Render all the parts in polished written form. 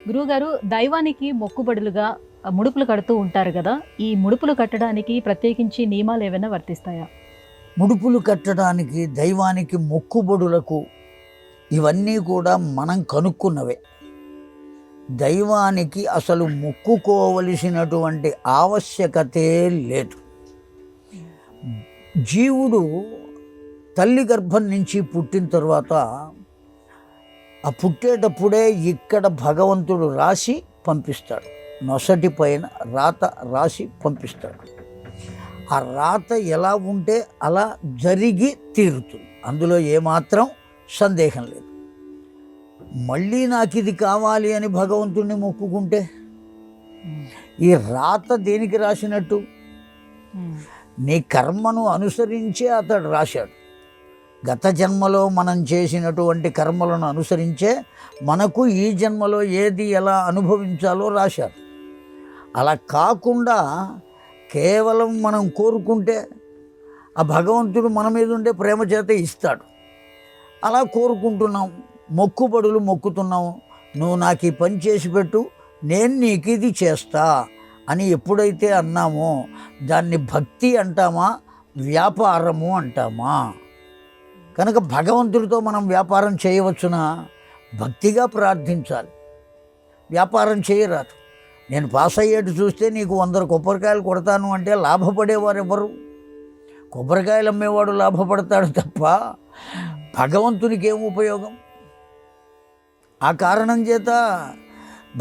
గురువుగారు, దైవానికి మొక్కుబడులుగా ముడుపులు కడుతూ ఉంటారు కదా. ఈ ముడుపులు కట్టడానికి ప్రత్యేకించి నియమాలు ఏమైనా వర్తిస్తాయా? ముడుపులు కట్టడానికి, దైవానికి మొక్కుబడులకు ఇవన్నీ కూడా మనం కనుక్కున్నవే. దైవానికి అసలు మొక్కుకోవలసినటువంటి ఆవశ్యకతే లేదు. జీవుడు తల్లి గర్భం నుంచి పుట్టిన తర్వాత ఆ పుట్టేటప్పుడే ఇక్కడ భగవంతుడు రాసి పంపిస్తాడు. నొసటి పైన రాత రాసి పంపిస్తాడు. ఆ రాత ఎలా ఉంటే అలా జరిగి తీరుతుంది, అందులో ఏమాత్రం సందేహం లేదు. మళ్ళీ నాకు ఇది కావాలి అని భగవంతుడిని మొక్కుకుంటే ఈ రాత దేనికి రాసినట్టు? నీ కర్మను అనుసరించే అతడు రాశాడు. గత జన్మలో మనం చేసినటువంటి కర్మలను అనుసరించే మనకు ఈ జన్మలో ఏది ఎలా అనుభవించాలో రాశారు. అలా కాకుండా కేవలం మనం కోరుకుంటే ఆ భగవంతుడు మన మీద ఉండే ప్రేమ చేత ఇస్తాడు. అలా కోరుకుంటున్నాం, మొక్కుబడులు మొక్కుతున్నాము. నువ్వు నాకు ఈ పని చేసి పెట్టు, నేను నీకు ఇది చేస్తా అని ఎప్పుడైతే అన్నామో దాన్ని భక్తి అంటామా, వ్యాపారము అంటామా? కనుక భగవంతుడితో మనం వ్యాపారం చేయవచ్చునా? భక్తిగా ప్రార్థించాలి, వ్యాపారం చేయరాదు. నేను పాస్ అయ్యేట్టు చూస్తే నీకు 100 కొబ్బరికాయలు కొడతాను అంటే లాభపడేవారు ఎవరు? కొబ్బరికాయలు అమ్మేవాడు లాభపడతాడు తప్ప భగవంతునికి ఏం ఉపయోగం? ఆ కారణం చేత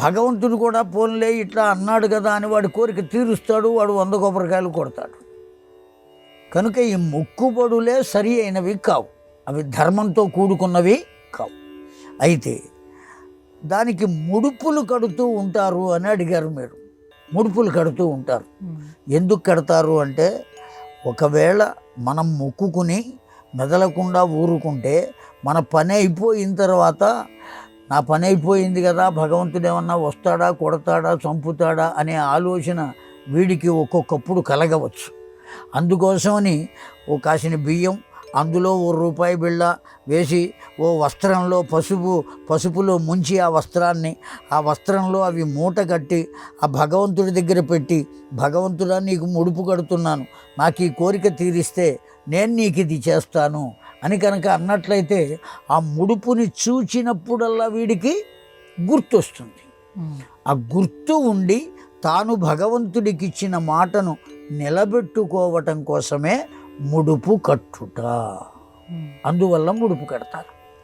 భగవంతుడు కూడా పోన్లే ఇట్లా అన్నాడు కదా అని వాడి కోరిక తీరుస్తాడు, వాడు 100 కొబ్బరికాయలు కొడతాడు. కనుక ఈ మొక్కుబడులే సరి అయినవి కావు, అవి ధర్మంతో కూడుకున్నవి కావు. అయితే దానికి ముడుపులు కడుతూ ఉంటారు అని అడిగారు మీరు. ముడుపులు కడుతూ ఉంటారు. ఎందుకు కడతారు అంటే, ఒకవేళ మనం మొక్కుకుని మెదలకుండా ఊరుకుంటే మన పని అయిపోయిన తర్వాత నా పని అయిపోయింది కదా, భగవంతుడు ఏమన్నా వస్తాడా, కొడతాడా, చంపుతాడా అనే ఆలోచన వీడికి ఒక్కొక్కప్పుడు కలగవచ్చు. అందుకోసమని ఓ కాసిన బియ్యం, అందులో ఓ రూపాయి బిళ్ళ వేసి ఓ వస్త్రంలో పసుపులో ముంచి ఆ వస్త్రంలో అవి మూట కట్టి ఆ భగవంతుడి దగ్గర పెట్టి, భగవంతుడా నీకు ముడుపు కడుతున్నాను, నాకు ఈ కోరిక తీరిస్తే నేను నీకు ఇది చేస్తాను అని కనుక అన్నట్లయితే ఆ ముడుపుని చూచినప్పుడల్లా వీడికి గుర్తొస్తుంది. ఆ గుర్తు ఉండి తాను భగవంతుడికి ఇచ్చిన మాటను నిలబెట్టుకోవటం కోసమే ముడుపు కట్టుట. అందువల్ల ముడుపు కడతారు.